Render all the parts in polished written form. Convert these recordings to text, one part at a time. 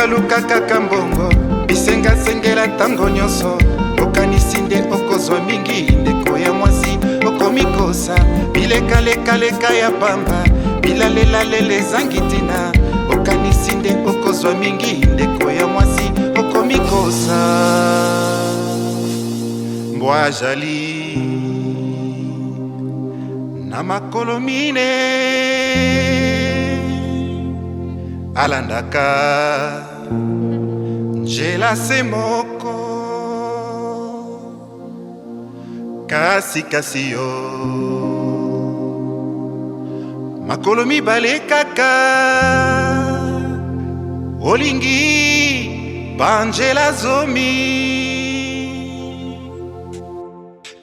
luka kaka mbongo bisengasengela ntango nyonso okanisi nde okozwa mingi ndeko ya mwasi okomikosa bilekalekaleka ya pamba bilalelale ezangi ntina okanisi nde okozwa mingi ndeko ya mwasi okomikosa mbwa jali na makolo mine alandaka njela se moko kasi yo makolo mibale kaka olingi banjela zomi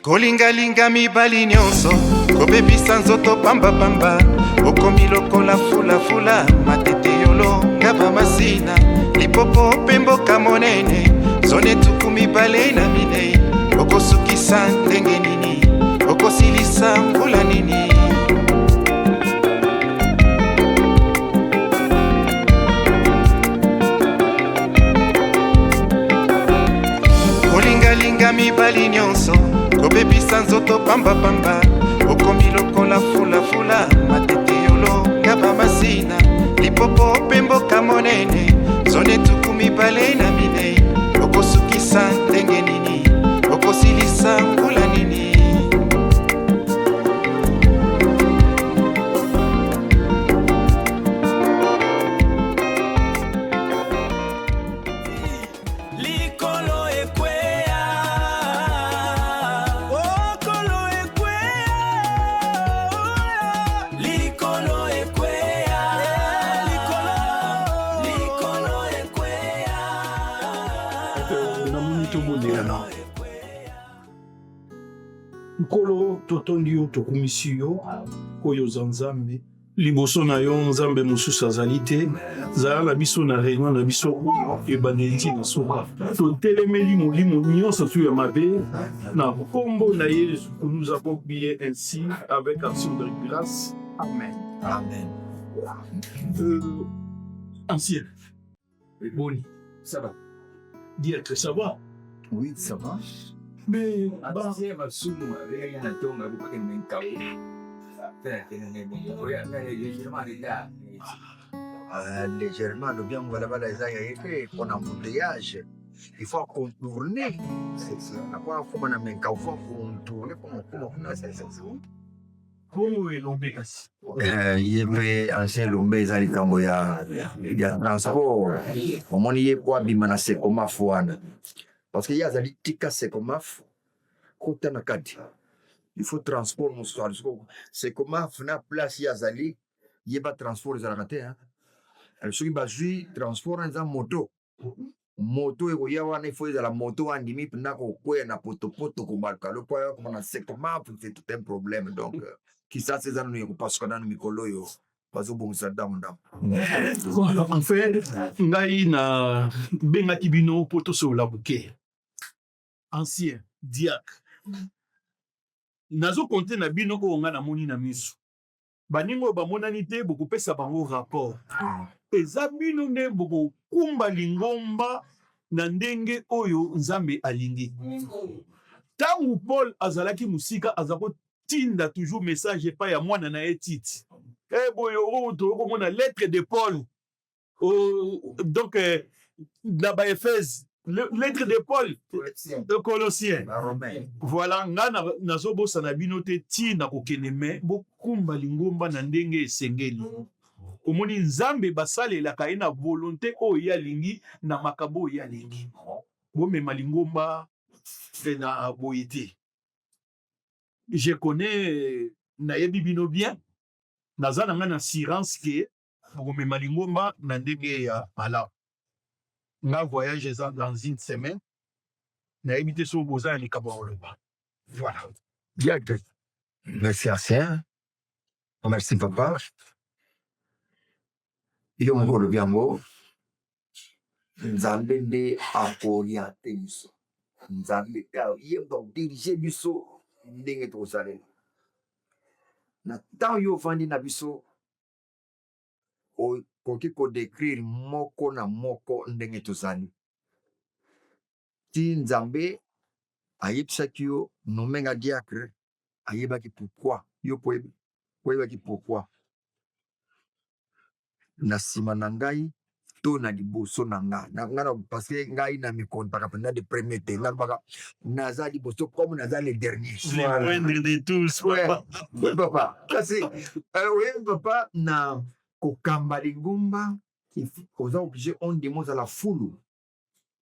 kolingalinga mibali nyonso kobebisa nzoto pambapamba okomi lokola fulafula matete yolo ngaba masina lipopo mpe mboka monene zone tuku mibale na minei okosukisa ndenge nini okosilisa mbula nini kolingalinga mibali nyonso kobebisa nzoto pambapamba okomi lokola fulafula matete yolo ngaba masina lipopo mpe mboka monene zone tuku mibale na minei okosukisa ndenge nini okosilisa mbula nini Nkolo totondi yo tokumisi yo oyo za nzambe liboso na yo nzambe mosusu azali te zala na biso na réunion na biso ebandeli ntina suka totelemeli molimo nyonso tu ya mabe na kombo na Yesu que nous avons prié ainsi avec action de grâce. Amen. Amen. Ancien. Boni. Ça va. Dire que ça va. Oui, ça va. Mais ancien masumu avec un tonga pour que me caille. Légèrement, le bien voilà qu'on a embouteillage. Il faut contourner. C'est ça. Après, il faut contourner. Comment est l'ombé? Il y a ancien lombe ezali kambo ya transport. Omoni ye kwa bimana sekoma fwana. Parce qu'il y a azali tika sekoma kota na kati. Il faut transport mon soir. Sekoma fna place ya azali yeba transport ezalaka hein. Soki bazwi transport nza moto. Moto ekoya wana il faut ezala moto andimi mpena kokwea na potopoto kobaluka lopo ya komona sekoma c'est tout un problème donc kisa seza no yekopasuka nanu mikolo oyo bazobongisa ndamu ndamu. En fait ngai na bengaki bino po tosola buke ancien diacre nazo konte na bino oyo nga namoni na miso baningo bamonani te bokopesa bango rapport eza bino nde bokokumba lingomba na ndenge oyo nzambe alingi ntango Paul azalaki musika azako tinda toujours message epai ya mwana na ye Tite boyo tokomona lettre de Paul donc na baEphèse lettre de Paul de Colossiens voilà nga nazobosa na bino te tinda kokende me bokumba lingomba na ndenge esengeli omoni nzambe basalelaka ye na volonté oyo ye alingi na makambo oyo ye alingi bomema lingomba na boye te. Je connais nayebi bino bien naza na nga na assurance ke bokomema lingomba na ndenge ya malamu nga voyage eza dans une semaine nayebi te so boza ya likambo ya koloba voilà. Bien, merci ancien. Merci papa. Iyo ngolo byango nzambe nde akoriente biso nzambe yemba dirige biso ndenge tokosalela na ntango yo ofandi na biso koki kodécrire moko na moko ndenge tozali ti nzambe ayebisaki yo nomenga diacre ayebaki pourquoi yo poyebaki pourquoi na nsima na ngai to na liboso na nga parce que ngai na mikontraka pendant de premier temps nalobaka naza liboso comme naza le dernier Le moindre de tous, papa. oui papa kasi oui papa na kokamba lingomba oza obligé on demande à la foule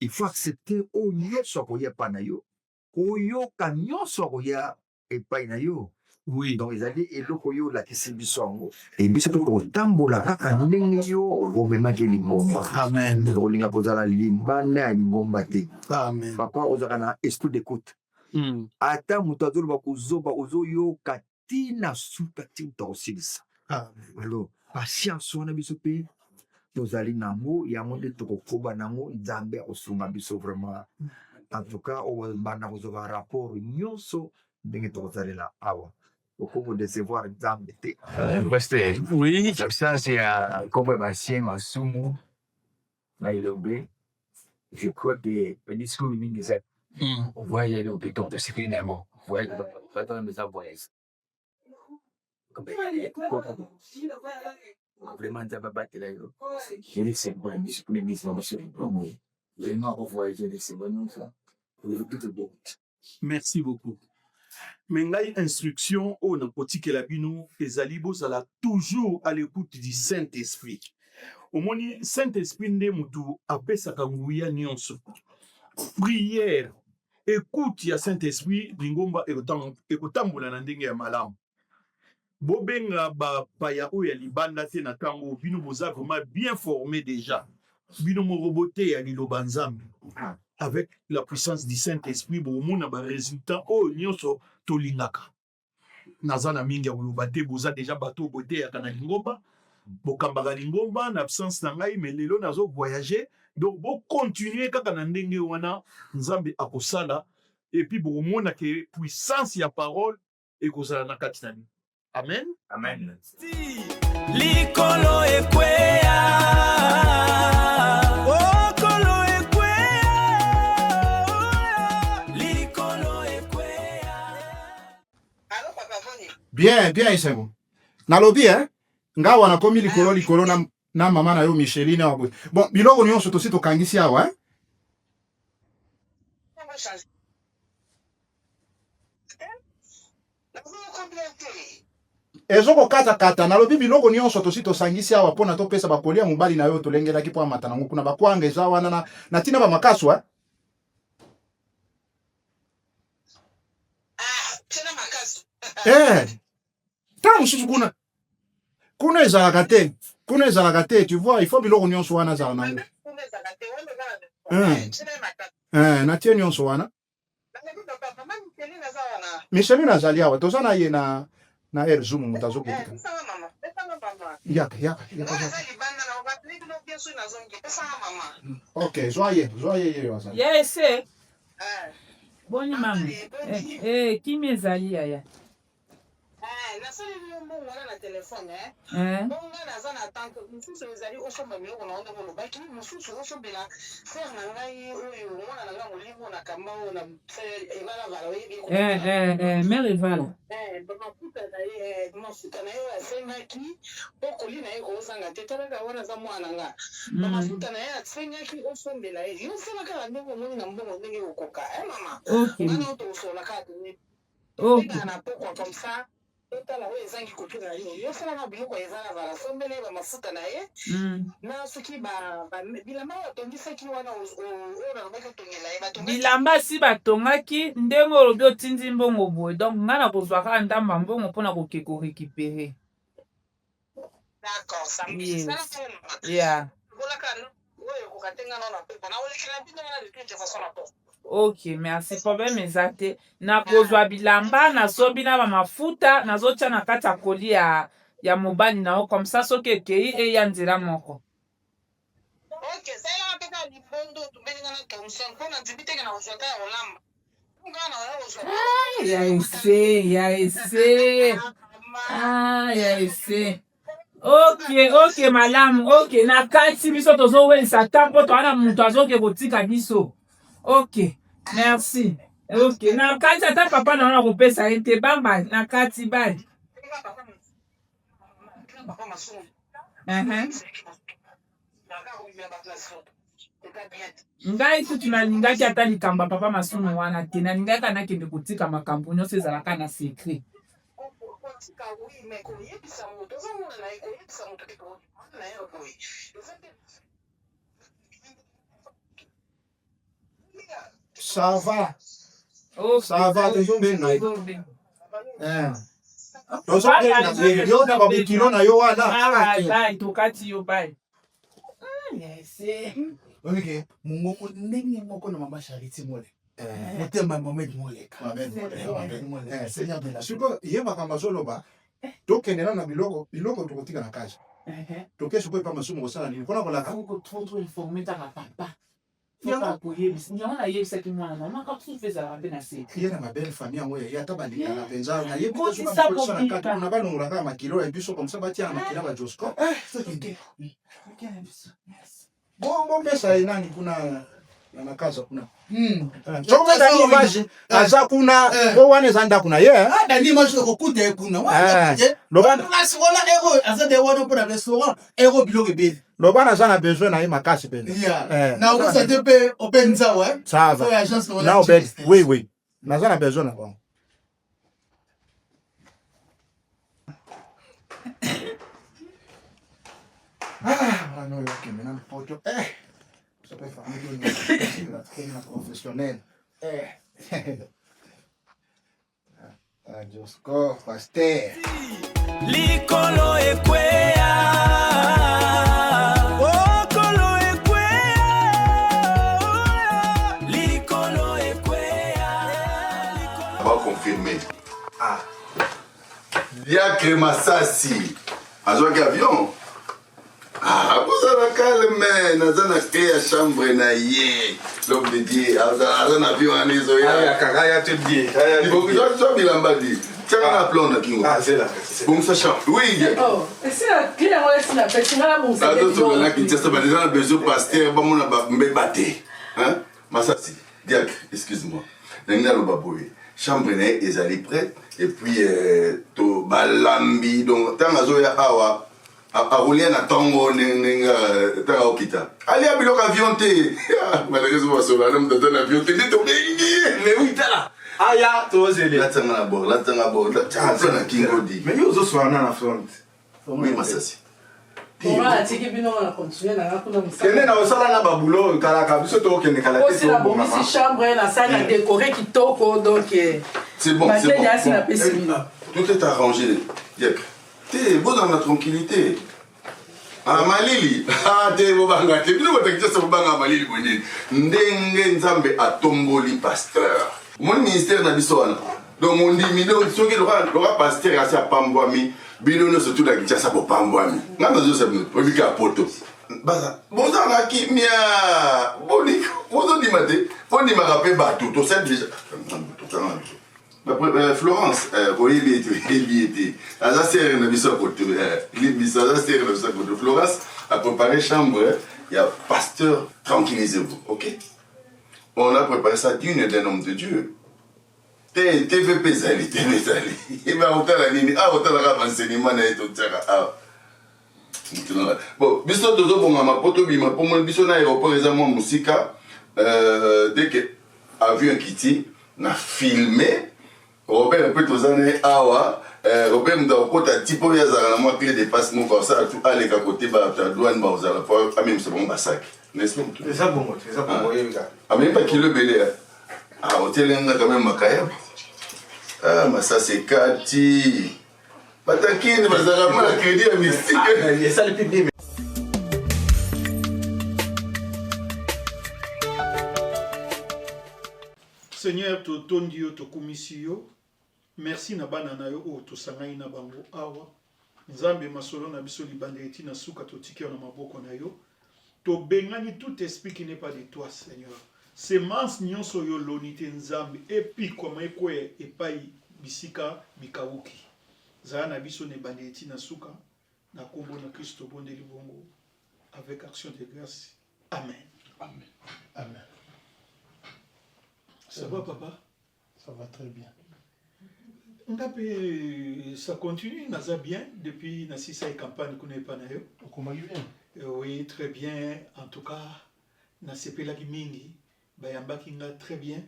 il faut accepter oyo nyonso akoya epai na yo koyoka nyonso akoya epai na yo. Oui. Donc ezali eloko oyo olakisi biso yango biso mpe kotambola kaka ndenge yo omemaki lingomba. Amen. olinga kozala limbanda ya lingomba te. Amen. Papa ozalaka na esprit d'écoute. Ata moto azoloba kozoba ozoyoka tina suka ti moto akosilisa. Alors patience wana biso mpe tozali nango yango nde tokokoba nango nzambe akosunga biso vraiment. En tout cas obanda kozwa rapport nyonso ndenge tokozalela awa okobo décevoir nzambe te. Pasteur, Oui. ça c'est comme Bastien Masumu Nairobi. Je crois que le discours mingi ça. On voit y aller au béton de ce qu'il y a bon. Ouais, pas dans mes avoirs. Vraiment ça va battre là. Je ne sais pas, je suis ministre de ce vraiment on voit je ne sais pas non ça. Tout bon. Merci beaucoup. Mais ngai instruction au na kotikela bino ezali bozala toujours à l'écoute du Saint-Esprit. Omoni Saint-Esprit nde mutu apesaka nguya nyonso. Prière, écoute ya Saint-Esprit lingomba ekotambola na ndenge ya malamu. Bobenga ba paya oyo ya libanda te na tango bino boza vraiment bien formé déjà. Bino mo roboté ya liloba nzambe. Avec la puissance du Saint-Esprit, bomona ba résultat oh nyonso tolingaka. Nazana mingi ya koloba te boza déjà bateau boté ya kana lingomba, bokambaka lingomba na absence na ngai mais lelo nazo voyager donc bo continuer kaka na ndenge wana nzambe akosala et puis bomona ke puissance ya parole ekozala na kati na ni. Amen. Amen. Likolo ekwea Bien, bien, Isengo. Nalobi, nga wana komi likolo na mama na yo Micheline wa boy. Bon, biloko nyonso tosi tokangisi awa, Ezoko kata nalobi biloko nyonso tosi tosangisi awa pona topesa bakolia mobali na yo tolengelaki po amata nango kuna bakwanga eza wana na tina ba makasu Tena makasu. Tant mosusu kuna ezalaka te tu vois il faut biloko nyonso wana zala nango na tie nyonso wana Micheline azali awa toza na ye na Zoom moto azokokita yaka ok zwa ye wazali Yes. Boni mama. Kimi ezali yaya? Nasali mbongo na telefone bonga naza na tanke mususu ezali osomba miloko na onda kolo baki mususu osombela frère na ngai oyo mwana na ngai molimo na kamba oyo na evala vala oyebi Mère Evala. mafuta na ye asengaki pokoli na ye kozanga te talaka wana za mwana nga mafuta na ye asengaki osombela ye yo sala kaka ndenge omoni na mbongo ndenge okoka mama ngana otokosola kaka tene na pokwa comme ça tala oyo ezangi kokila yo salaka biloko ezala vala sombele bamafuta na ye na soki bilamba batongisaki wana oyo nalobaki otongela ye bilamba si batongaki ndenge olobi otindi mbongo boye donc nga na kozwa kaka ndamba mbongo mpona koke korécupere. D'accord, ça me olaka oyo kokatenga na poko na olekela bino wana de toute façon na poko. Ok, merci. Problème eza te. Na kozwa bilamba na sobi na ba mafuta nazotia na kati ya koli ya mobali na yo comme ça soki ekei eya nzela moko. Ok, ça ira peka libondo tubenga na Thomson pona nzibiteke na ozota ya olamba. Ya ese. Ok, malamu. Ok, na kati biso tozowelisa tampo toana mutu azoke kotika biso. Ok, merci. Ok, na kati ata papa na wana kopesa ye te bamba na kati bali. Ngai tutu nalingaki ata likambo ya papa Masumu wana te, nalingaki nakende kotika makambo nyonso ezalaka na secret. Ça va. Ok, Ça va, toujours bien. bien. Yo na babukilo na yo wana. Bye, tokati yo bye. Yes. Onike mungu ndenge moko na mama Charity mole. Motema Mohamed Moleka. Seigneur Bela. Siko yeba kama zoloba. Tokendela na biloko tokotika na kaja. Tokesho ko pa Masumu kosala nini? Kona kolaka. Faut trop informer ta papa. Faut pas courir. Ni on a yé ça qui moi maman quand tu fais ça la peine assez. Il y a ma belle famille en ya tabali na penza na yebi Ko to sa so na compliqué. kata na balongo la kama kilo et puis so comme ça batia na kila ba Josco. Bon pesa inani kuna na kaza kuna. Choma ndani image aza kuna o wane zanda kuna ye. Ndani image ko kuta kuna. Lobana Wala ego asa de wono pour restaurant ego biloko be. lobana zana besoin na ye makasi pena. Na ko sa te pe open zawa. Ça va. Na obed. Oui. Na zana besoin na bon. Non, ok, maintenant, poto. Ça peut faire une professionnelle. Josco, Pasteur. Likolo ekwea. Okolo ekwea. Likolo ekwea. On va confirmer. Diacre Massassi. Azwaki avion. Kozala calme, naza na clé ya chambre na ye. L'homme de Dieu, aza na avion wana ezoya. Kaya te die. Zo bilamba di. Tiens na plan na kingo. C'est là. Bon ça chambre. Oui. Oh, et si la clé là on la fait, tu vas la monter. Azo na Kinshasa ba déjà besoin pasteur ba mona ba mbebate. Hein? Massassi. Diacre, excuse-moi. Nanga lo baboye. Chambre na ezali prête et puis to balambi donc tangazoya awa. Arouler na tango nenga tanga okita ali abiloko avion te malheureusement sur la même dans avion te to mais oui tala Aya to zele. la tanga bord la tanga kingodi Mais yo zo so na front. oui Massassi On va attirer bien on va continuer là pour nous. Kene na osala na babulo kala ka biso to kene kala te. C'est la bonne chambre la salle à décorer qui toko donc c'est bon tout est arrangé Diacre t'es beau dans la tranquillité. Malili, te bobanga te bino botakisa bobanga malili bonini ndenge nzambe atomboli pasteur mon ministère na biso wana donc mon dimino soki loka pasteur asi apambwami bino no surtout na Kinshasa bopambwami ngamba zo sabino obika poto baza bozanga kimia boni bozondima te bondimaka mpe bato tosali déjà Florence, Florence a préparé chambre, il y a pasteur, tranquillisez-vous, ok? On a préparé ça d'une d'un homme de Dieu. TVP Zali, TV Zali. Et bien, on t'a la ligne, on t'a la renseignement, bon, biso tozo bonga mapoto bima pour mon biso na aéroport ezamo musika dès que avion kiti na filmé Robert peut tozane awa Robert ndakota tipo ya zala na clé de passe mon comme ça tout aller à côté ba douane ba ozala pour même c'est bon basak n'est-ce pas C'est ça bon yega. Même pas kilo belé hôtel nga quand même makaya mais ça c'est kati batakini bazala ma crédit à mystique Et ça le public. Seigneur, totondi yo tokumisi yo. Merci na bana na yo o tosangai na bango awa. Nzambe masolo na biso libande eti na suka totiki na maboko na yo. To bengani tout esprit qui n'est pas de toi, Seigneur. Semence nyonso yo lonite nzambe epi kwa maekwe epai bisika bikawuki. Zana biso ne bande eti na suka Na kombo na Christo bondeli bongo avec action de grâce. Amen. Amen. Amen. Ça va papa? Ça va très bien. Ça continue, naza bien depuis na sisa campagne qu'on n'est pas na yo. Comment bien? Oui, très bien. En tout cas, na sepela ki mingi, bayambaki nga très bien.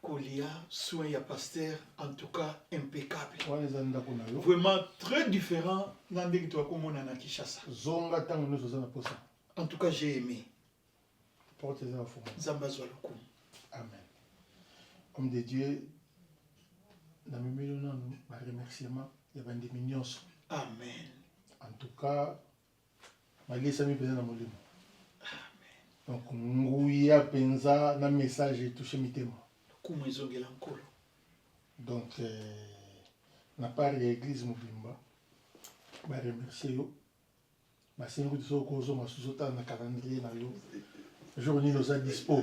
Kolia, soin ya pasteur, en tout cas impeccable. Vraiment très différent d'andeki to akomona na Kinshasa. Zonga tango nous na posa. En tout cas, j'ai aimé. Porte les enfants. Zamba Zwalukum. Amen. Homme de Dieu, dans mes millions, ma remerciement, il y a des millions. Amen. En tout cas, ma liste mi pesa na molimo. Amen. Donc, ngouya penza na message et touché mi tema. Kuma izongela nkolo. Donc, na part de l'église Mobimba, ma remercier yo. Ma seigneur de so kozo ma suzota na calendrier na yo. Journée nous a dispo.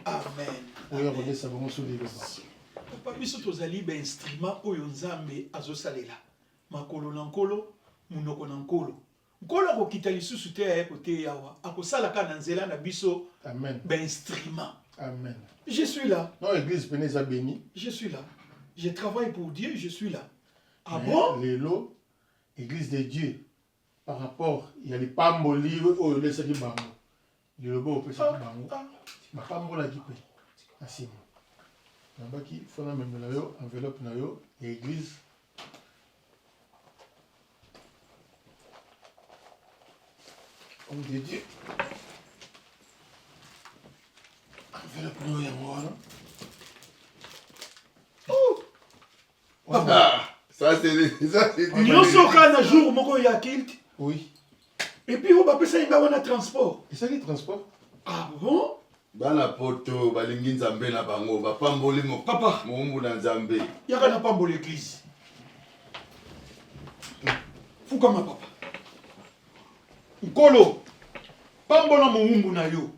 Amen. Oui, on va ça vraiment sur les besoins. Papa biso tozali ba instrument oyo Nzambe azosalela. Makolo na nkolo, munoko na nkolo. Nkolo akokita lisusu te ya kote yawa. Akosala ka na nzela na biso. Amen. Ba instrument. Amen. Je suis là. Non, l'église Peneza béni. Je suis là. Je travaille pour Dieu, je suis là. Ah bon? L'élo, église de Dieu, par rapport, il y a les pamboli, oh, les saki bango. Le beau peut s'appeler bango. Ma pambola qui paye. Assez. Nabaki, faut na même la yo, enveloppe na yo, l'église. Homme de Dieu. Enveloppe na yo ya mwana. Oh! Ah, ça c'est Nyonso kana jour moko ya kilt. Oui. Et puis on va passer un transport. Et ça les transport? Ah bon? Bana poto balingi nzambe na bango bapamboli mo papa mombu na nzambe. Yaka na pamboli l'église. Fukama papa. Nkolo. Pambola mombu na yo.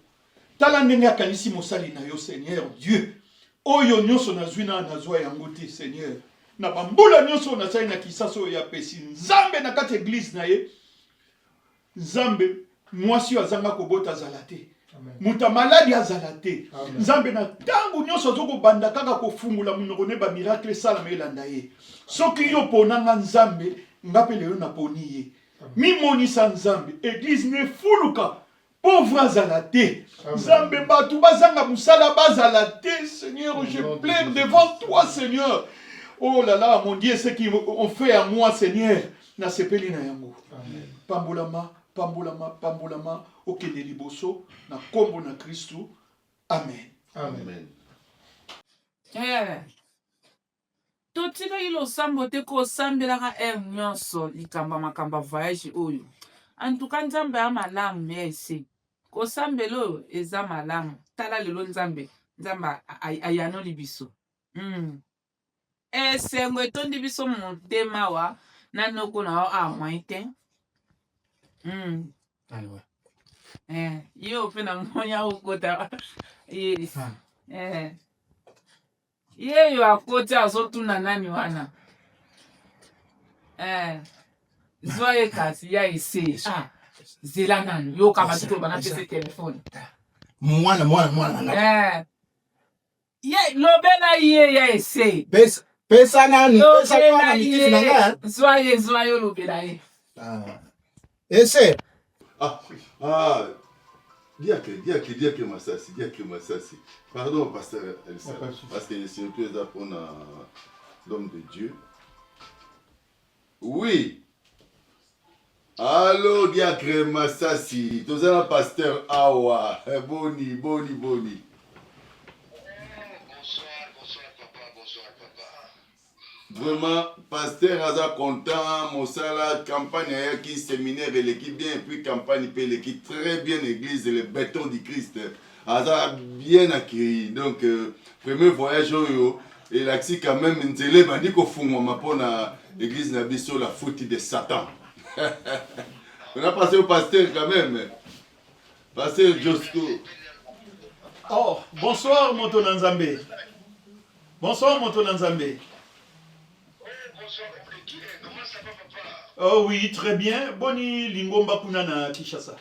Tala ndenge akanisi mosali na yo Seigneur Dieu. Oyo nyonso nazwina nazwa yango te Seigneur. Na bambula nyonso nasali na kisaso ya pesi Nzambe na kati église na ye. Nzambe mwasi azanga kobota zalate. Muta maladi azalate. Nzambe na tangu nyonso zoko banda kaka kofungula munoko ne ba miracle sala melanda ye. Soki yo ponanga Nzambe ngapele yo na poni ye. Mimonisa Nzambe église ne fuluka pauvre azalate. Nzambe batu bazanga musala bazalate. Seigneur, je pleure devant toi Seigneur. Oh là là, mon Dieu, ce qu'ils ont fait à moi Seigneur, na sepeli na yango. Pambolama Pambolama, okende liboso, na kombo na Christo. Amen. Amen. Totika ilo sambo te ko sambelaka nyonso likamba makamba voyage oyo. Antuka Nzambe amalamu mese. Ko sambelo eza malamu. Tala lelo Nzambe ayano libiso. Sengo etondi biso motema wa nanoko na o amwaite. Yo pe na monya ukota. Yes. Yo akota azotuna nani wana. Zoe kasi ya ise. Zela nani yo kama sito bana pese telefone. Mwana. Lobela ye ya ise. Pesa nani? Pesa kwa mitifu na nga? Zoe lobela ye. Ese. Dis que Massassi. Pardon, pasteur Elsa. Parce que surtout les apprendre l'homme de Dieu. Oui. Allô, diacre Massassi. Tous un pasteur Awa. Boni. Vraiment, pasteur Aza content, Moussala, campagne qui séminaire et l'équipe bien, et puis campagne et l'équipe très bien l'église, le béton du Christ. Aza bien accueilli. Donc, premier voyage, et là, quand même, une télé, m'a dit qu'on fout ma pour l'église Nabiso, la faute de Satan. On a passé au pasteur quand même. Pasteur Josco. Oh, bonsoir, Moto Nzambe. Bonsoir, Moto Nzambe. Oh oui, très bien. Boni Lingomba Kunana Kishasa.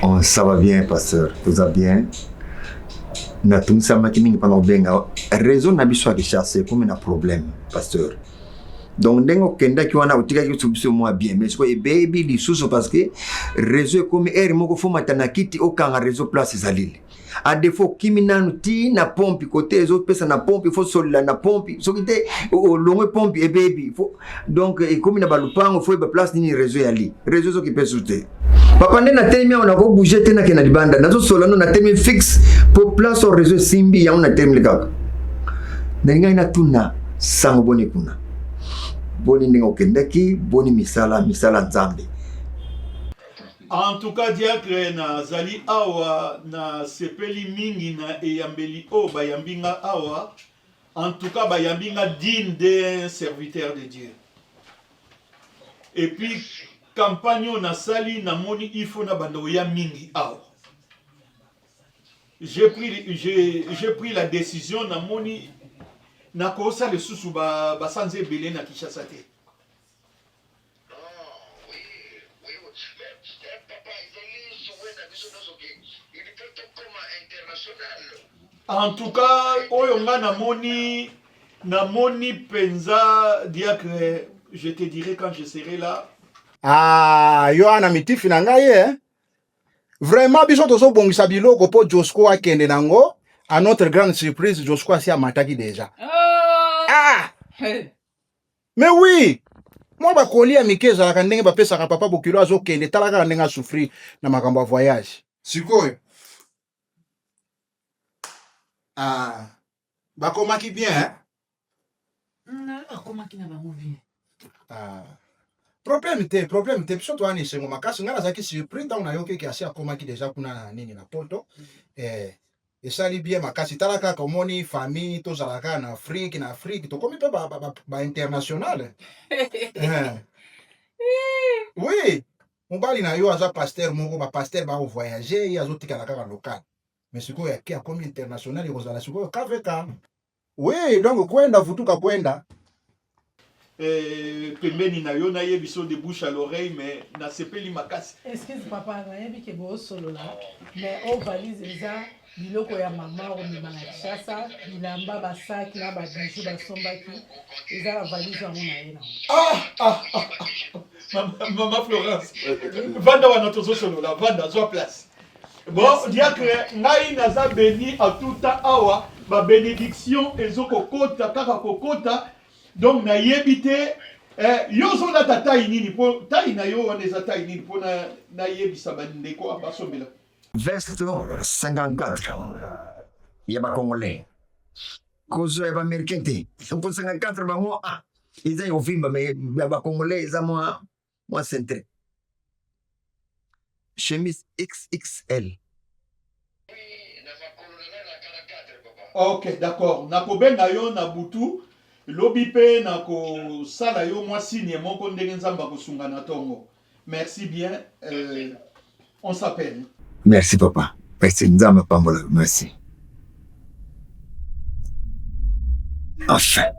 Oh, ça va bien, pasteur. Tout va bien. Na tumisa makimi pendant benga. Raison na biso Kishasa comme un problème, pasteur. Donc dengo kenda ki wana utika ki subso moi bien mais ko e baby li suso parce que réseau comme er moko fo matana kiti o kanga réseau place zalile. À défaut kimi nanu ti na pompe côté les autres personnes na pompe il faut solila na pompe so kite o longue pompe e baby faut donc e comme na balupango faut ba place ni réseau yali réseau so ki peut souter papa ndena telemi on a ko bouger tena ke na libanda nazo solano na telemi fixe pour place au réseau simbi ya on a telemi kaka ndinga ina tuna sango boni kuna boni ndinga okendaki boni misala nzambe. En tout cas, diacre na zali awa na sepeli mingi na eyambeli o bayambinga awa. En tout cas, bayambinga digne d'un serviteur de Dieu. Et puis, campagne na sali na moni ifo na bandoya mingi awa. J'ai pris la décision na moni na kosa le susu ba sanze belé na Kishasa te. En tout cas, oyonga na moni penza diacre, je te dirai quand je serai là. Ah, yo ana mitifi na ngai eh. Vraiment biso tozo bongisa biloko po Josko akende nango. À notre grande surprise, Josko asi amataki déjà. Ah! Mais oui! Moi ba kolia mikeza la kandenge ba pesa ka papa bokilo azo kende talaka ndenga souffrir na makambo voyage. Sikoyo. Ah, bakomaki bien, hein? Non, bakomaki na bango bien. Ah. Problème te, biso to ani sengo makasi ngala zaki surpris donc na yoke ki asi akomaki déjà kuna na nini na poto. Esali bien makasi talaka komoni famille to zalaka na Afrique to komi pe ba international. Oui, mobali na yo aza pasteur moko ba pasteur ba voyager, ya zo tika la kaka local. Mais siko ya kia comme international et rozala siko kaveka. Oui, donc kwenda vutuka kwenda. Pembeni na yo na yebiso de bouche à l'oreille mais na sepeli makasi. Excuse papa, na yebi ke bo solo là. Mais o valise eza biloko ya mama o mi bana Kishasa, bilamba ba sac na ba bijou ba sombaki. Eza la valise ya mona yena. Maman Florence. Vanda wana tozo solo la vanda zo place. Bon, diacre, ngai naza béni à tout temps awa, ba bénédiction ezoko kota kaka kokota. Donc na yebite yo zo na tata inini po tayi na yo wana eza tayi nini po na yebisa bandeko abasombela. Verset 54. Yaba Congolais. Kozo yaba Américain te. Pour 54 bango ils ont vimba mais yaba Congolais ils ont moi centré. Chemise XXL. Ok, d'accord. Nakobe na yo na butu. Lobi pe nako sala yo moi signe moko ndenge nzamba kosunga na tongo. Merci bien. On s'appelle. Merci papa. Merci nzamba pambola. Merci. Enfin.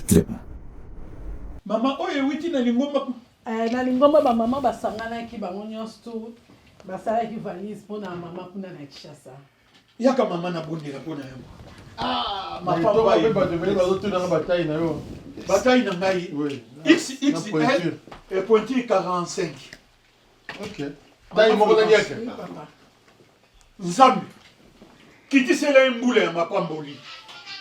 Très bien. Maman, oye witi na lingomba. Na lingomba ba mama basangana ki bango nyonso basala ki valise pona mama kuna na Kishasa. Yaka mama na bondi na pona yango. Ah, ma papa ba devait ba auto na bataille na yo. Bataille na ngai. Oui. XXL et pointure 45. OK. Taille moko na yake. Nzambe. Kiti sela mbula ya mapamboli.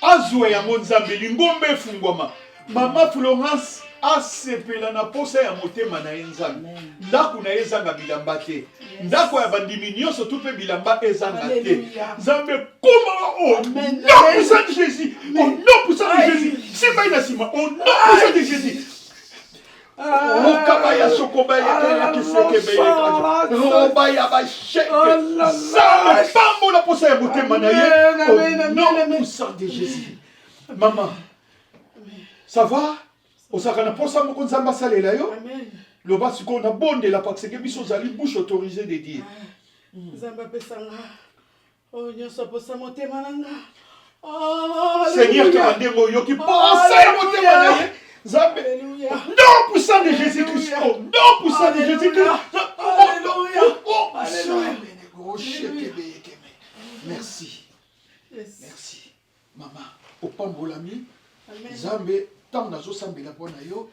Azwe ya nzambe lingombe fungwama. Mama Florence asepela na posa ya motema na nzambe. Ndako na ezanga bilamba te. Ndako ya bandimi nyonso tupe bilamba ezanga te. Nzambe koma au nom puissant de Jésus. Au nom puissant de Jésus. C'est pas une sima. Au nom puissant de Jésus. Okabaya sokobaya keseke beye. Robaya ba sheke. Nzambe pambo la posa ya motema na ye. Au nom puissant de Jésus. Maman. Ça va? Osakana posa moko nzamba salela yo. Amen. Le bas qu'on a bondé la parce que biso zali bouche autorisée de dire. Nzamba pesanga. Oh nyoso posa motema nanga. Seigneur Kabandengo Yoki, pensez mon témoignage. Non, pour ça de Jésus-Christ. Non, pour ça de Jésus-Christ. Merci. Merci. Maman, au pambolami, Zambe, tant nazo sambela pona yo,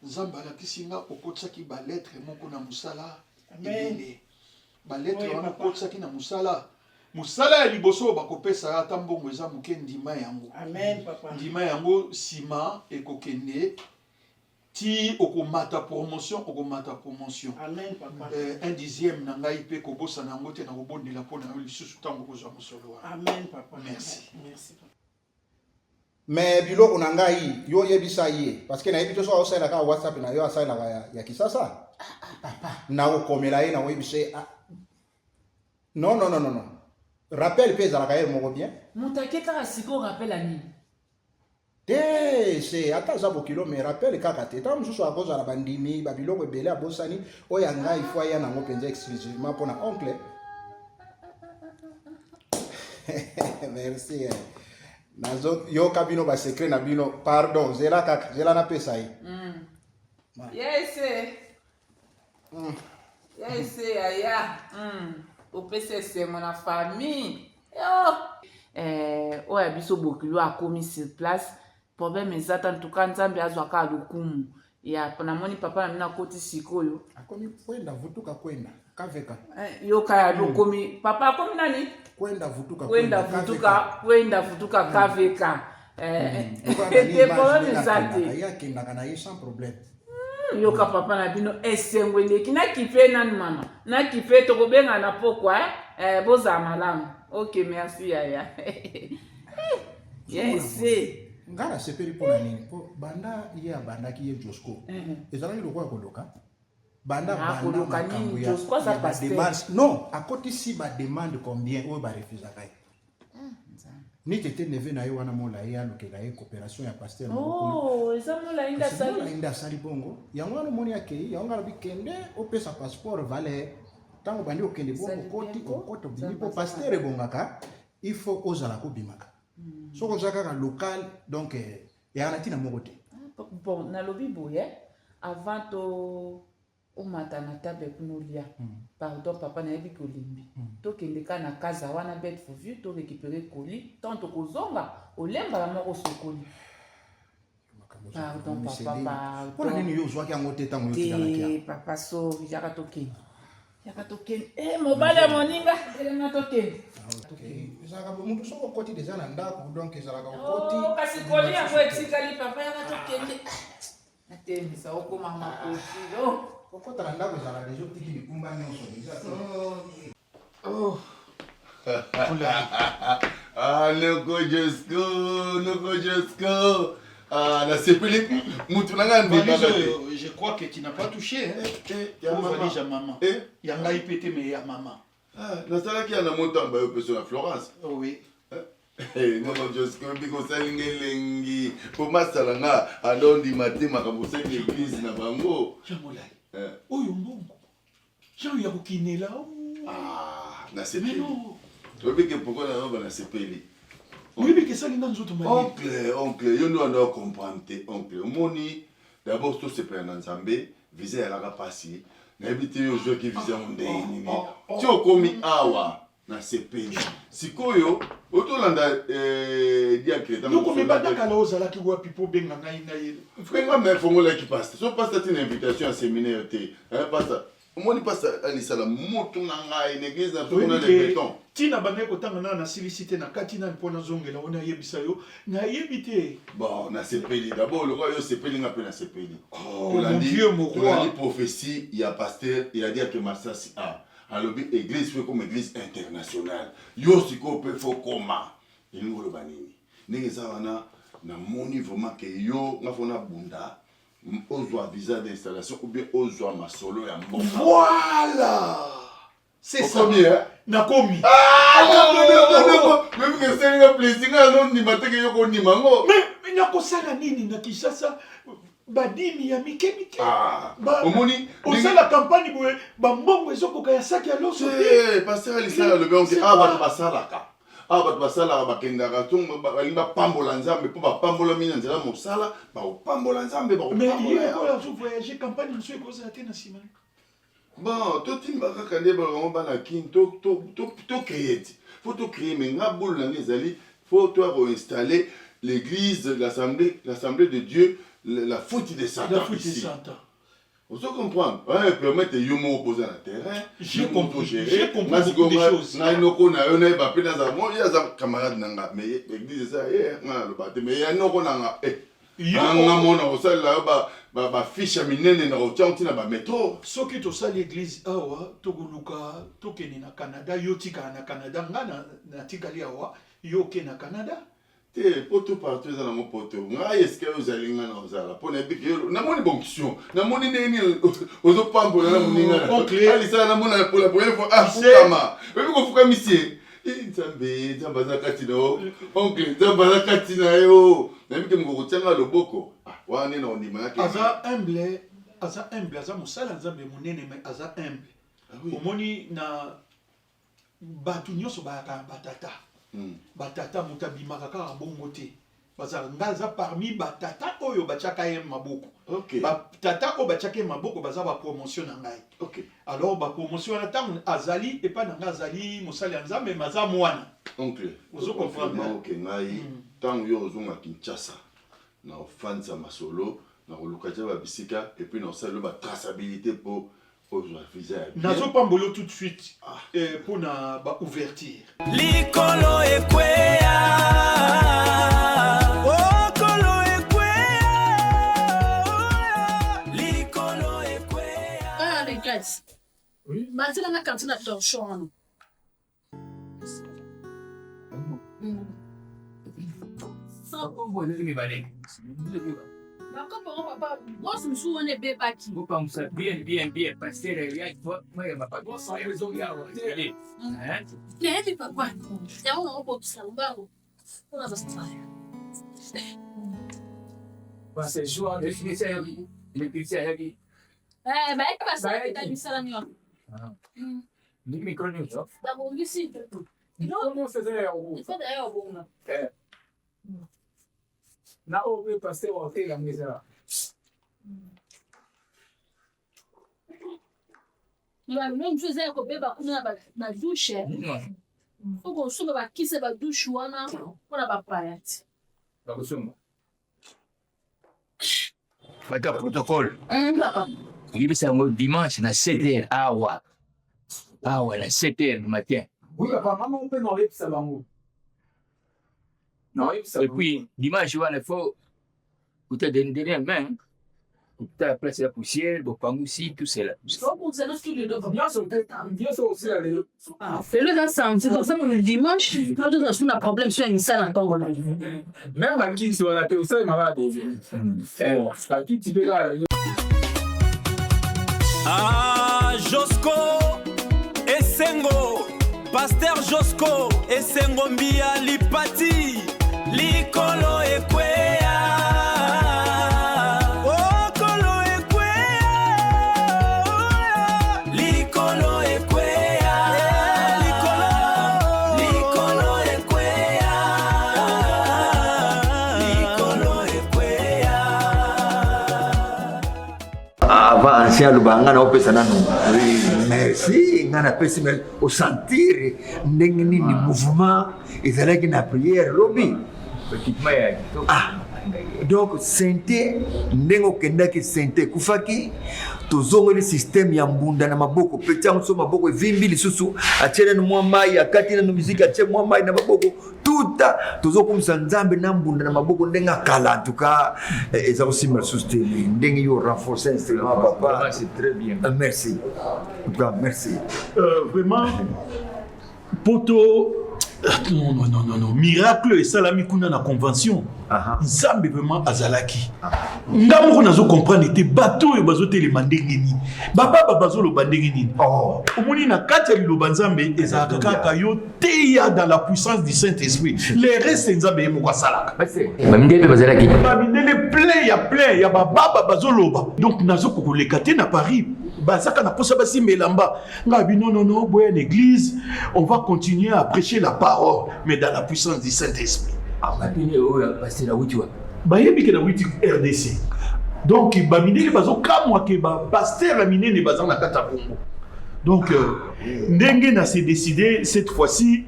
Zamba la kisinga okotsaki ba lettre moko na musala. Amen. Ba lettre wana okotsaki na musala. Musala ya liboso bakopesa ata mbongo eza moke ndima yango. Amen papa. Ndima yango sima ekokende ti okomata promotion. Amen papa. 1/10 na ngai pe kobosa na ngote na kobondela pona yo lisusu tango kozwa musolo. Amen papa. Merci. Merci papa. Mais biloko na ngai yo yebisa ye parce que na yebi to so osala ka WhatsApp na yo asala ya kisasa. Papa na okomela ye na oyebise non. Rappel pesa la kaye moko bien. Mutaketa asiko rappel ani. C'est ata za bokilo mais rappel kaka te. Tam susu akoza la bandimi ba biloko ebele abosani oya ngai il faut ya na ngopenza exclusivement pour na oncle. Merci. Nazo yo kabino ba secret na bino pardon zela kaka zela na pesa yi. Yes. Yes aya. Au PCC mon famille. Oya biso bokilo a commis sur place. Problème ezata en tout cas nzambe azwaka lukumu. Ya pona moni papa na mina koti sikoyo. Akomi kwenda vutuka kwenda. Kaveka. Yo kaya lukomi papa akomi nani? Kwenda vutuka kaveka. Te problème ezate. Ya kenda kana yi sans problème. Yoka papa na bino esengwele kina kipe nani mama na kipe to kobenga na pokwa boza malamu. OK merci yaya. Yes. Ngala sepeli pona nini po banda ye banda ki ye Josko. Ezala ni lokwa koloka. Banda koloka ni Josko ça passe. Non, à côté si ba demande combien ou ba refuser kai. Ni tete neve na yo wana mola ya lokela ye coopération ya pasteur na oh eza mola inda sali inda sali bongo yango wana moni akei yango ngala bikende opesa passeport vale tango bandi okende bongo koti okoto bipo pasteur bongaka il faut ozala ko bimaka soko zaka local donc ya na tina mokote bon na lobi boye avant to o matana tabe kunolia pardon papa na yebi kolimbi to kendeka na kaza wana bet for view to récupérer colis tanto kozonga olemba la moko sokoli pardon papa pona nini yo zwaki yango te tango yo tikala papa so yaka token mobile moninga elema token ezaka mutu soko koti déjà na ndako donc ezalaka koti kasi koli yango etikali papa yaka tokende atendisa okoma makosi Kokota na ndako ezala deja tiki likumba nyonso deja. Noko Josko. Na sepeli mutu nanga ndima. Je crois que tu n'as pas touché hein. Valise à maman. Yanga ipete mais ya maman. Na sala ki ana montamba yo peso na Florence. Oui. Noko Josko biko salingelengi. Po masala nga alondi matema kambosa l'église na bango. Jamolai. Oyo mbongo. Jean ya kokinela. Na sepeli. Tobi ke poko na ba na sepeli. Oui, mais que ça n'a pas de oncle, yo no ando comprendre oncle. Moni d'abord tout se prend ensemble, viser à la passer. Na habité yo jeu qui vise mon ndeni. Ti okomi awa na sepeli. Sikoyo otolanda dia kreta. No komi banda kala ozala ki wa pipo benga ngai na ye. Frère mais fongola ki passe. So passe une invitation à séminaire té. Passe. Moni passe alisala moto na ngai l'église na pona le béton. Tina bande kotanga na civilisité na katina mpona zongela ona yebisa yo na yebité. Bon, na sepeli d'abord le roi yo sepeli nga pe na sepeli. Oh mon Dieu mon roi. La prophétie il y a pasteur il a dit que Massasi a alors église fait comme église internationale. Yo siko pe fo koma. Il nous le banini. Ningeza wana na moni vraiment que yo nga fona bunda. Ozwa visa d'installation ou bien ozwa masolo ya mboka. Voilà. C'est ça. Nakomi. Même que c'est un plaisir, non, ni mateke yoko ni mango. Mais nakosala nini na Kinshasa badimi ya mike. Omoni, osala campagne boye ba mbongo ezoko ka ya saki ya loso. Pasteur Alisa le bien que aba basalaka. ah bato basalaka bakendaka ntongo balingi bapambola nzambe mpo bapambola mini na nzela mosala bakopambola nzambe bakola voyage campagne mosusu ekozala te na nsima bon totimba kaka nde bango bana kini tokeye ti fo tokeye me nga bolo nanga ezali fo to akoinstalle l'église l'assemblée de Dieu la faute de Satan ici. Vous comprenez? Ouais, permettre yo mo opposer na terrain. J'ai compris beaucoup de choses. Na inoko na yo na ba pe na za mo ya za camarade nanga mais l'église ça na lo ba te mais ya noko nanga nga mona osala ba fiche minene na otianti na ba métro. Soki to sa l'église awa tokoluka tokeni na Canada yo tika na Canada nga na tikali awa yo ke na Canada. Te poto partout za na mo poto nga eske ozali nga na ozala pona biki na moni bonction na moni neni ozo pambo na moninga ali sa na mona pour la première fois afukama biko fuka misie nzambe nzamba kati no oncle nzamba kati na yo na biki mko tanga loboko wana na ondima yake aza humble aza musala nzambe munene mais aza humble omoni na batu nyoso ba batata batata mutabimaka kaka bongo te bazala ngaza parmi batata oyo bachaka ye maboko batata oyo bachaka ye maboko baza ba promotion na ngai alors ba promotion na tango azali epa na ngazali mosali ya nzambe maza mwana ozo comprendre ngai tango yo ozonga Kinshasa na ofanza masolo na olukaja ba bisika et puis na osala ba traçabilité pour nazo pambolo tout de suite pour na ba ouverture likolo ekweya okolo ekweya likolo ekweya les gars mazila na kantina torchon Papa, moi je me souviens de bébé qui. Vous pensez bien, parce que il y a moi il m'a pas dit ça ils ont gardé. Hein? Mais papa, il y a un peu de ça, on va se faire. Parce que jouer les chrétiens qui. Bah pas ça, t'as dit ça là non. Ni micro ni ça. D'abord ici. Non, comment faisait au. Il faut d'ailleurs bon là. Na ouvre passer au hôtel la maison. Même chose est que bébé na douche. Faut qu'on soit ba kisse ba douche wana wana ba payat. Ba kusuma. Fata protocole. Papa. Il est un dimanche na 7h awa. Awa na 7h du matin. Oui, papa, maman on peut n'enlever ça bango. Non, et puis, dimanche, il faut que tu aies des mains. Tu as placé la poussière, le pang aussi, tout cela. Bien sûr aussi, fais-le dans ça, c'est comme ça le dimanche, quand tu as un problème sur une salle en Congo. Même à qui sur la télé, ça, il m'a dit. À qui tu peux là? Ah, Josco Esengo, Pasteur Josco Esengo Mbia Lipati. Likolo ekweya okolo ekweya likolo ekweya likolo ekweya likolo ekweya avant ancien lubanga na opesa nanu merci ngana pesi mais au sentir ndenge nini mouvement ezalaki na prière lobi. Donc sente ndenge okendaki sente kufaki tozongeli système ya mbunda na maboko peti so maboko evimbi lisusu atiele no mwa mai akati na muziki atie mwa mai na maboko tuta tozokumisa nzambe na mbunda na maboko ndenge akala en tout cas eza aussi mal soutenu ndenge yo renforcer instrument papa c'est très bien. Merci en tout cas merci vraiment poto non. Miracle et salami kuna na convention. Nzambe vraiment azalaki. Ndamoko nazo comprendre était bateau et bazo tele mandenge ni. Baba bazo lo bandenge ni. Omoni na kati lo banzambe ezaka kaka yo teya dans la puissance du Saint-Esprit. Les restes nzambe moko salaka. Bamindele bazalaki. Bamindele plein ya baba bazo loba. Donc nazo kokoleka te na Paris. bazaka na posa basi melamba ngabi non boya l'église on va continuer à prêcher la parole mais dans la puissance du Saint-Esprit. Mapine oyo pasteur na wuti wa. Bayebi ke na wuti RDC. Donc bamine bazo kamwa ke ba pasteur amine ne bazan na kata Congo. Donc ndenge na s'est décidé cette fois-ci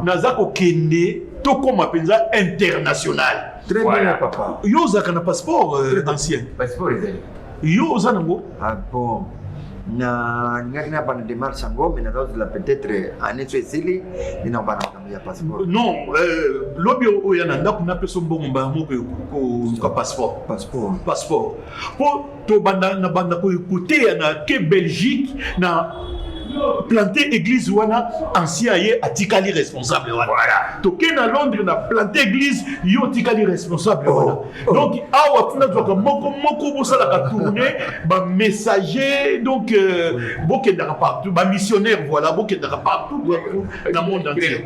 naza ko kende to comme penza international. Très bien papa. Yo zaka na passeport ancien. Passeport ezali. Yo zanango. Ah bon. Na ngakina bana démarche ngo mais na la peut-être en esili ina bana ya passeport. Non, lobby oya na ndako na peso mbongo ba mo ko passeport. Passeport. Po to banda na banda ko écouter na ke Belgique na planter église wana ancien ye atikali responsable wana. Voilà. To ke na Londres na planter église yo tikali responsable wana. Donc awa tuna to moko bosala ka tourner ba messager donc bokenda partout ba missionnaire voilà bokenda partout dans le monde entier.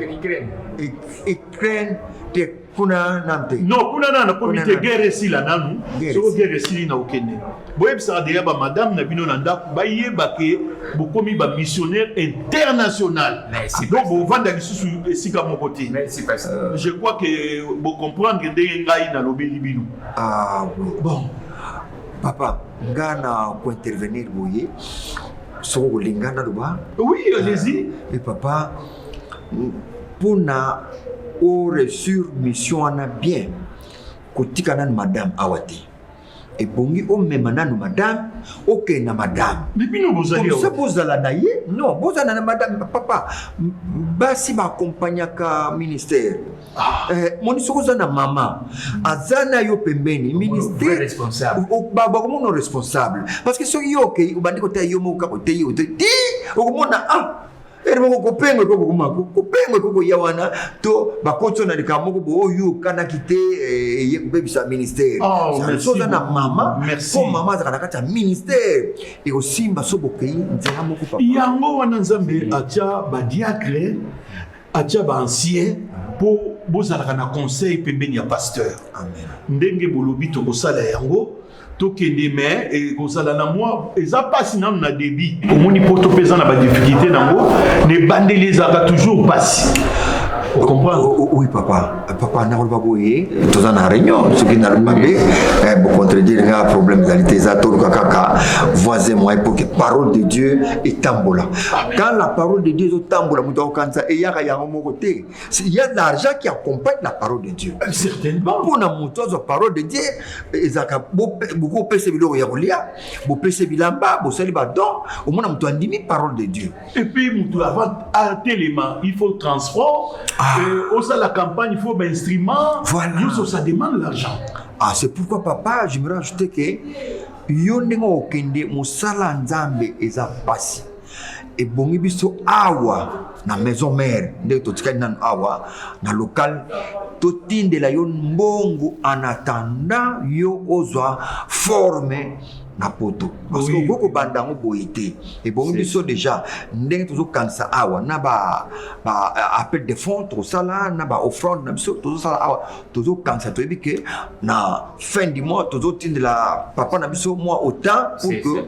Ukraine te kuna nante. Non, kuna nana comité guerre ici la nanu. So guerre ici na okende. Boyeb sa de ba madame na bino nanda ba yeba ke bokomi ba missionnaire international. Donc vous vendez lisusu esika mon côté. Merci pasteur. Je crois que vous comprendre ndenge ngai na lobeli bino. Ah oui. Bon. Papa, ngana ko intervenir boye. So lingana doba. Oui, allez-y. Et papa puna ore sur mission ana bien kotika nan madame awati et bongi o memananu madame ok na madame mais bino bozali ça bozala na ye non bozala na madame papa basi ba accompagnaka ministère moni sokoza na mama azana yo pembeni ministère responsable ba komono responsable parce que so yo ok ubandi ko ta yo mo ka ko te yo ti okomona erimo ko pengo ko kuma ko pengo ko yawana to bakotso na likamoko bo oyo kana kite ye kubebisa ministère so na mama ko mama za kana ministère e ko simba so bokei nzela moko papa yango wana nzambe atia ba diacre atia ba ancien po bozala na conseil pembeni ya pasteur amen ndenge bolobi to kosala yango tokende mais et kozala na moi eza pasi na na débit omoni poto pesa na ba difficulté nango ne bandelizaka toujours pasi. Vous comprenez? Oui, papa. Papa, n'a pas boyé. Tous en réunion, ce qui n'a pas demandé. Pour contredire un problème d'alité, ça tout le caca. Voisin moi pour que parole de Dieu est tambola. Quand la parole de Dieu est tambola, nous devons quand ça et il y a un mot côté. Il y a de l'argent qui accompagne la parole de Dieu. Certainement. Pour la moto la parole de Dieu, ils ont beaucoup pèse bilo yarolia, beaucoup pèse bilamba, beaucoup célibat donc au moins on dimi parole de Dieu. Et puis nous avant à téléma, il faut transport. Aussi la campagne, il faut un instrument. Voilà. Ça demande l'argent. Ah, c'est pourquoi papa, je me rajoutais que yondengo okende musala nzambe eza pasi. Et bongi biso awa na maison mère nde totikani nanu awa na local totindela yo mbongo en attendant yo ozwa forme na poto parce que beaucoup bandango boité et bongi biso déjà ndenge tozo kansa awa na ba appel de fonds to sala na ba offrande na biso tozo sala awa tozo kansa to ebike na fin du mois tozo tindela papa na biso mois autant pour que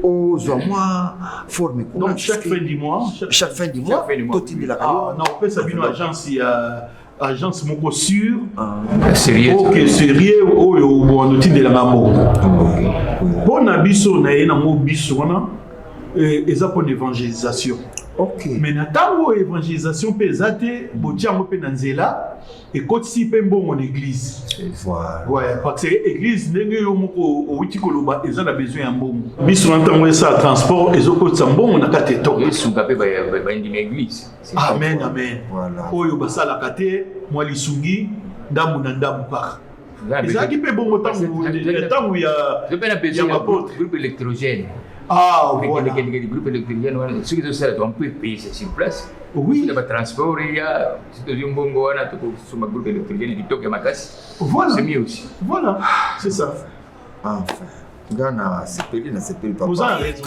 aux mois formés. Donc chaque fin du mois, chaque fin du mois, tout de la non, on peut s'habiller agence, il y a agence moko sûr, sérieux, ok sérieux, oh bon, nous de la maman. Bon abisso na yena mo biso na, et ça pour l'évangélisation. Ok. Mais na tango évangélisation pesate, botia mo penanzela, et quand si pe bon en église. Voilà. Ouais, parce que l'église n'est yo moko o witi koloba eza na besoin ya mbongo. Biso na tango ça transport ezoko tsa mbongo na kateto. Yesu ngape ba ndima église. Amen, amen. Voilà. Oyo basala kate moi lisungi ndamu na ndamu pa. Ezaki pe bongo tango ya je peux besoin d'un groupe électrogène. Ah, voilà. Les groupes électrogènes, ceux qui sont on peut payer sur place. Oui. Il y a un transport, il y a un bongo, sur ma groupe électrogène, il y a ma casse. Voilà. C'est mieux aussi. Voilà, c'est ça. Enfin, Ghana, c'est payé, c'est payé papa. Vous en avez raison.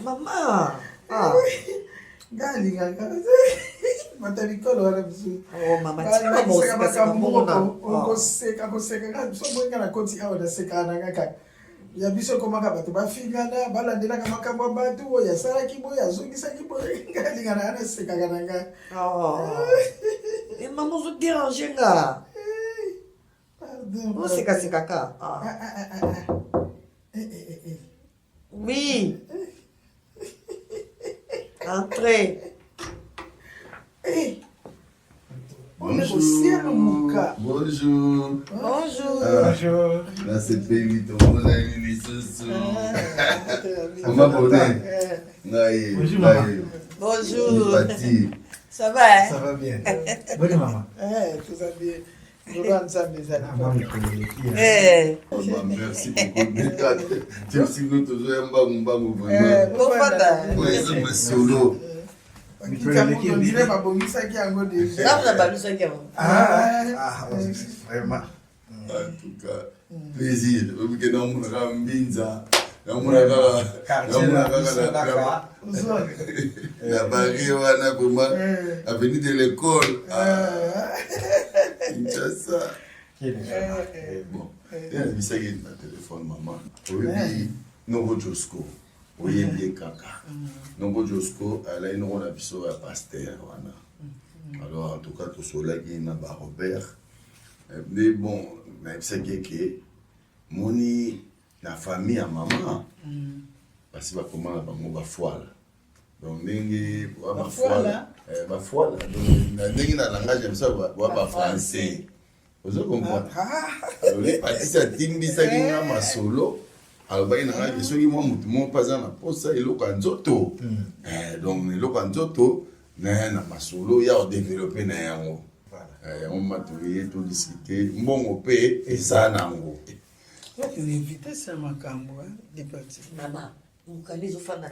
Maman. Ah. Gali kaka. Matabikolo wana bisu. Oh mama, tika mosika koseka ka so boyinga na koti awa na seka na kaka. Ya biso komaka bato bafingana balandelaka makambo ya bato oyo asalaki boye azongisaki boye ngalingana na sekaka na ngai. Maman ozodérange nga. Oseka ka. Oui. Entrez. Bonjour. Bonjour. Bonjour. Là, c'est pays, tout le monde a eu les sous. Comment bonnet? Bonjour, maman. Bonjour. Ça va, hein? Ça va bien. Bonne maman. Tout ça bien. Merci beaucoup. Tu sais que tu es un bon vraiment. Solo. Vraiment. En tout cas, plaisir. La barrière wana vraiment avenue de l'école. Kinshasa. Bon, il y a un téléphone maman. Oui, Novo Josco. Oui, bien kaka. Novo Josco, elle a une rôle à biso à pasteur wana. Alors en tout cas tout cela qui est na ba Robert. Mais bon, même c'est que moni la famille à maman. Parce que va comment la bango ba foile. Donc ndenge ba foile. Ba foile. Donc ndenge na langage comme ça ba français. Vous comprenez? Alors les patisa timbisa ki na masolo. Alors ba ina ka soki mo mutu mo paza na posa eloko nzoto. Donc eloko nzoto na masolo ya développer na yango. On m'a trouvé tout discuter. Mbongo pe eza nango. Tu évites ça makambo des petits. Maman, mukali zofanda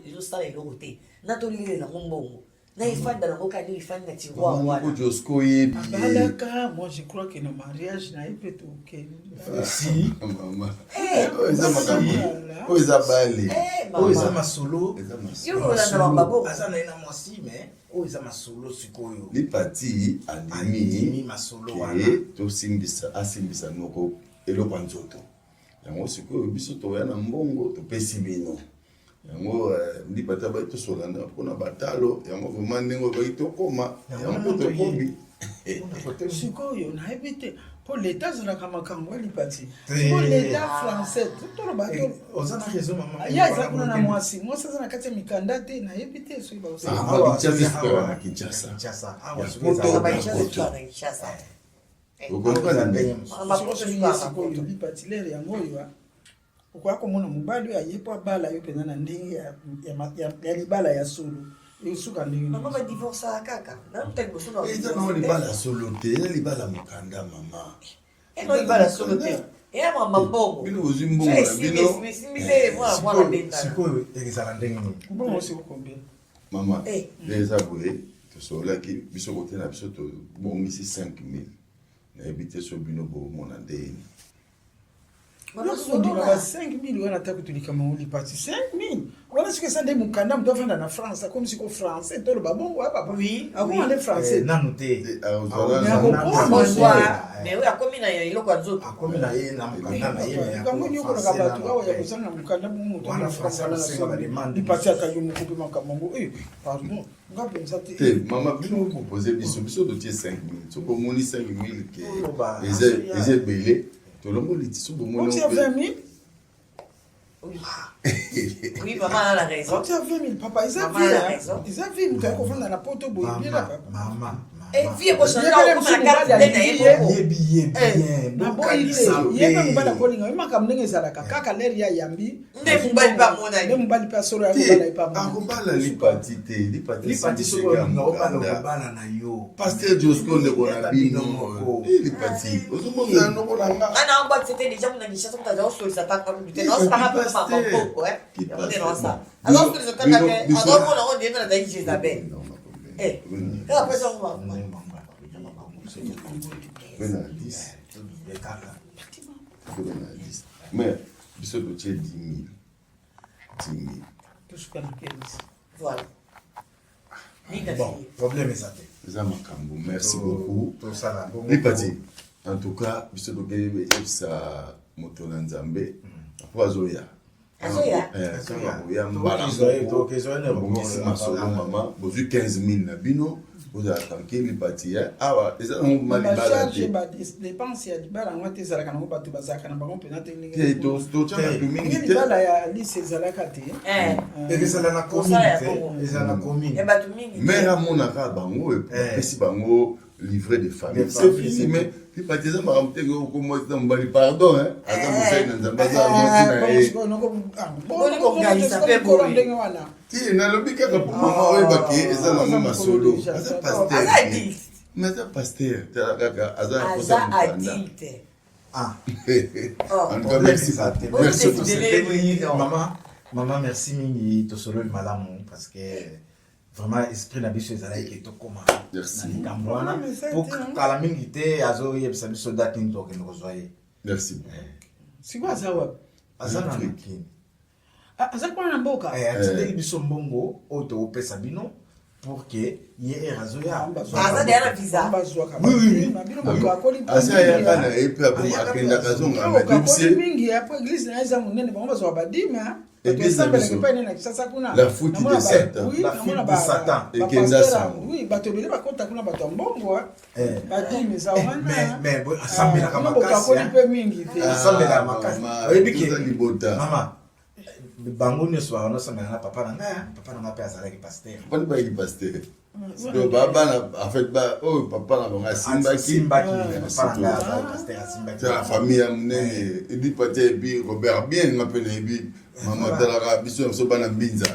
ezosala eloko te. Natolilela ngombongo. Na ifanda na mokali ifanda tiwa wana. Josco yebi. Balaka, moi je crois que le mariage n'a pas tout OK. Si maman. Eza makambo. Eza bale. Eza masolo. Yo na babo. Asa na ina mwasi mais eza masolo sikoyo. Li parti andimi masolo wana. To simbisa asimbisa noko eloko nzoto. Yango sikoyo biso to ya na mbongo to pesi bino. Yango ndi bata ba to solanda pona batalo yango vraiment ndenge ba to koma yango to kobi. Sikoyo na habite pour l'état za kama makambo li parti. Pour l'état français tout le bateau. Ozana raison maman. Ya za kuna na mwasi. Mwasi za na kati ya mikanda te na habite so ba usa. Ah, Kinshasa. Kinshasa. Ah, Kinshasa. Bipatilere ya moyo ukwako mona mubali ayepo bala yo pena na ndenge ya libala ya solo esuka ndenge mama ba divorce kaka na mtego solo eza na libala solo te libala mukanda mama no libala solo te ya mama mbongo bino uzimbongo na bino simile mwana benda sikoyo ezala ndenge ni mbongo si ukombia mama eza boye to sola ki biso kote na biso to bongisi 5000 na habité sur bino bo mona ndeni. Voilà, 5 000 wana taku tulika mauli parti 5 000. Voilà ce que ça de mukanda mtu afanda na France comme si ko français to le babon wa papa. Oui, avant les français. Na noté. Mais oui, akomi na iloko nzoto. Akomi na ye na mukanda na ye. Kama nyoko na kabatu awa ya kusana mukanda mu to na France na sema di parti akayomu kupe makambo. Pardon. Ngapenza te. Maman bino proposer biso de 5 000. So ko moni 5 000 ke les belé. Tout le monde dit sous mon nom. Tu as 20 000? Oui, maman a la raison. Tu as 20 000, papa. Ils avaient raison. Ils avaient une carte qu'on fait dans la porte au bout. Maman. Et puis, il faut changer la carte de billet. Yeba mbala kolinga ima kamnenge zalaka kaka leri ya yambi nde mbali pa mona nde mbali pa soro ya mbala ipa mona akobala lipati te lipati soko ngobala na yo pasteur Josco ne kona bino lipati ozomonga no kolanga ana ngba tete déjà mona ngisha soko taza oso isa taka mbite no sa hapa pa poko nde no sa alors que je tanda que alors mona on dit na dai Isabelle kala pesa ngwa mais biso dotier 10 000 tingi. Tout ce qu'on a fait. Voilà. Bon, problème est ça. Eza makambo, merci beaucoup. Tout ça là. Lipati, en tout cas, biso tokende sa moto na Nzambe. Po azoya. Azoya. Ya mbala. Bongisi masolo mama, bozwi 15 000 na bino. Vous avez tranquille, Lipati. Awa, eza malibala te. Dépense ya libala ngwa te zalaka nango bato bazalaka na bango mpena te ndenge totya mingi te. libala ya lise ezalaka te ezala na commune te ezala na commune mère amonaka bango epesi bango livret de famille c'est fini mais Lipati eza makambo te okomoi eza mobali pardon aza mosali na Nzambe aza mwasi na ye ti nalobi kaka po mama oyebaki eza nango masolo aza paster mais aza paster tala kaka aza na kosa mokanda. Ah. En tout cas, merci. Maman, merci mingi to solo malamu parce que vraiment esprit na biso ezalaki kitoko ma. Merci. Kamwana pour kala mingi te azo yebisa biso date ndo ke nozwaye. Merci. Sikwa sawa. Azana mikini. Azakwa na mboka. Atindeli biso mbongo oyo tokopesa bino pour que ye erazoya. Aza derrière la visa. Oui. Asa ya kana epe akenda kazonga mais mingi après église na eza munene bango bazwa badima. Église na biso. La foot de Satan. La foot de Satan. Ekenda sa. Oui, bato bele bakota kuna bato mbongo. Badima za wana. Mais asambela kama kasi. Bakoli mingi te. Asambela makasi. Oyebiki libota. Mama. Bango nyonso wana osambela na papa na ngai mpe azalaki pasteur. Poni bayaki pasteur. Donc baba en fait ba oh papa na bango asimbaki papa na ngai pasteur asimbaki. La famille ya munene edi pati ebi Robert bien nga mpe na yebi mama talaka biso nyonso bana mbinza.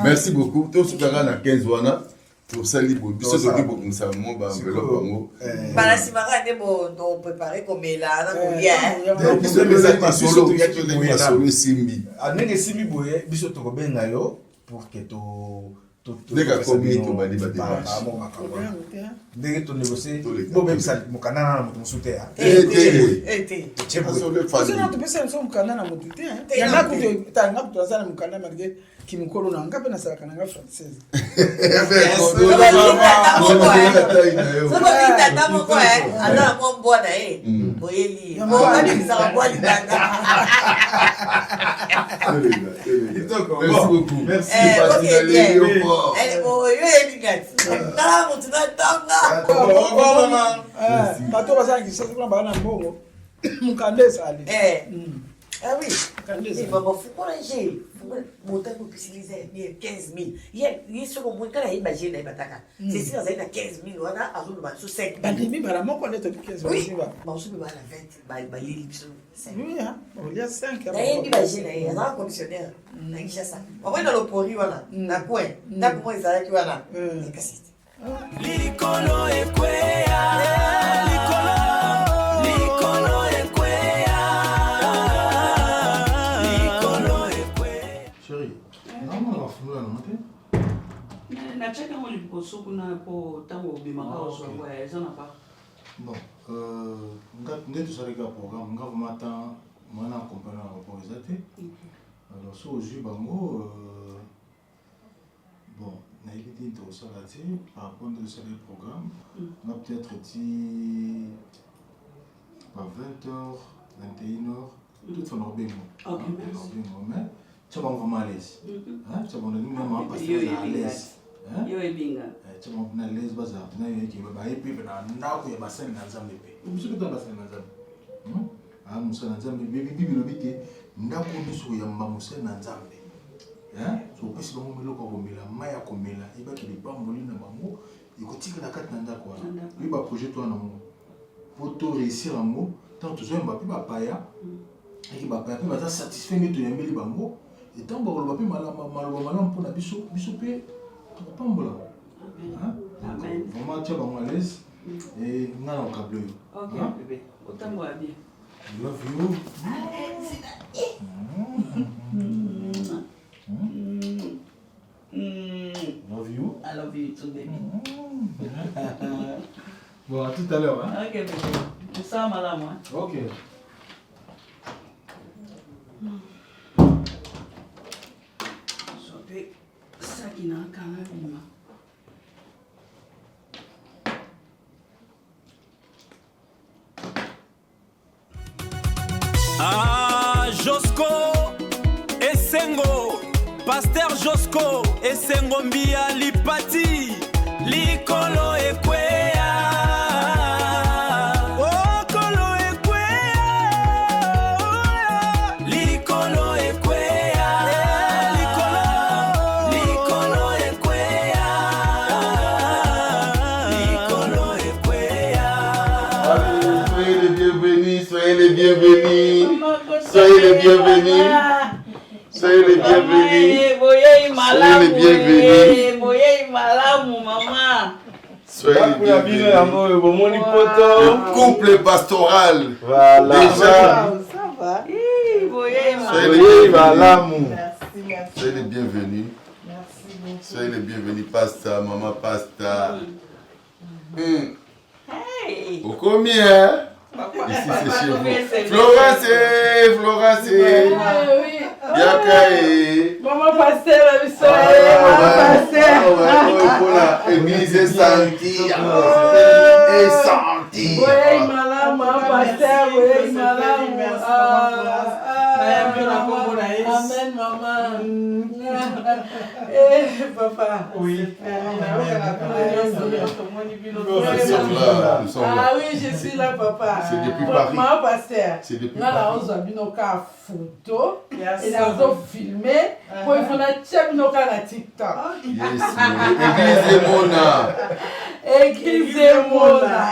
Merci beaucoup tosukaka na 15 wana tosali biso toki bokongisa mo baenveloppe yango banasimaka nde boprépare komela na kolia biso ezali masolo masolo esimbi ndenge esimbi boye biso tokobenga yo pour que ndenge akomi tobandi badémarche ndenge tonégocie bobebisa mokanda na moto mosusu te topesa biso mokanda na motu te yanga kutu aza na mokanda malgré kimokolo na nga mpe nasalaka nanga française tata moko aza na mwa mbwa na ye boyeli obebisaka mbwa libanda merci beaucoup merci oyo yebi kati tala motu natonga bato bazalaki sasa kuna baa na mbongo mokanda ezali Ah oui, il va me foutre j'ai monter pour utiliser 15 000. Il y a ce qu'on quand il imagine les bataka. C'est si on a 15 000 on a azul ba sur 5. Ba dimi ba mo ko neto 15 000. Oui. Ba on se ba la 20 ba lili biso 5. Oui hein. On y a 5. D'ailleurs imagine il y a un commissionnaire. Na kisha ça. On va dans le pori wana. Na coin. Na comment ils allaient wana. Kasiti. Likolo ekwea. Likolo nachaka ngo liboso kuna po tango obimaka ozongo ya eza na pa bon nde tosalaka programme nga vraimen atan mwana accompagne na rapport eza te alors so ozwi bango bon nayebi te tokosala te par rapport nde tosali programme nga peut-être ti par 20h 21h toute fois norbengo mais tia bango vraiment à l'aise tia bango nani mama pasteur à l'aise yo ebinga tia bango na l'aise baza na yeki baye pe na ndako ya basani na Nzambe pe biso pe basani na Nzambe musala na Nzambe bibi lobi te ndako biso ya musala na Nzambe so pesi bango miloko komela mai ya komela ebaki libamboli na bango ekotikala kati na ndako wana oyi baprojet to wana ngo po to réussir yango ntango tozoyamba mpe bapaya eki bapaya mpe baza satisfait nde toyambeli bango etango bakoloba mpe maloba malamu mpona biso mpe tokopambola vraiment tia bango à l'aise e nga na okable oyo otambola bien I love you. Love you. I love you too, baby. Bon, à tout à l'heure. Hein? Ok, baby. Ça, madame. Ok. inakanga bima. Ah, Josco Esengo, Pasteur Josco Esengo Mbia Lipati, Likolo Ekwea. Oh, Kolo Ekwea. Likolo Ekwea. Likolo Ekwea. Likolo Ekwea. Soyez les bienvenus, soyez les bienvenus. Soyez les bienvenus. Soyez les bienvenus. Soyez les bienvenus. Soyez les bienvenus. Le couple pastoral. Voilà. Déjà. Soyez les bienvenus. Soyez les bienvenus. Soyez les bienvenus, Pasta, Maman Pasta. Au combien? Ici c'est chez vous. Florence. Yakae. Maman Pasteur, la Maman Pasteur. Église est sentie. Oui, madame, Maman Pasteur, oui, madame. Amen, maman. Eh, papa. Oui. Nous sommes là. Ah oui, je suis là, papa. C'est depuis Paris. Maman Pasteur. C'est depuis Paris. Paris. Nous avons photo. Et nous avons filmé. Pour il faut la TikTok. Yes, Église Mona. Église Mona.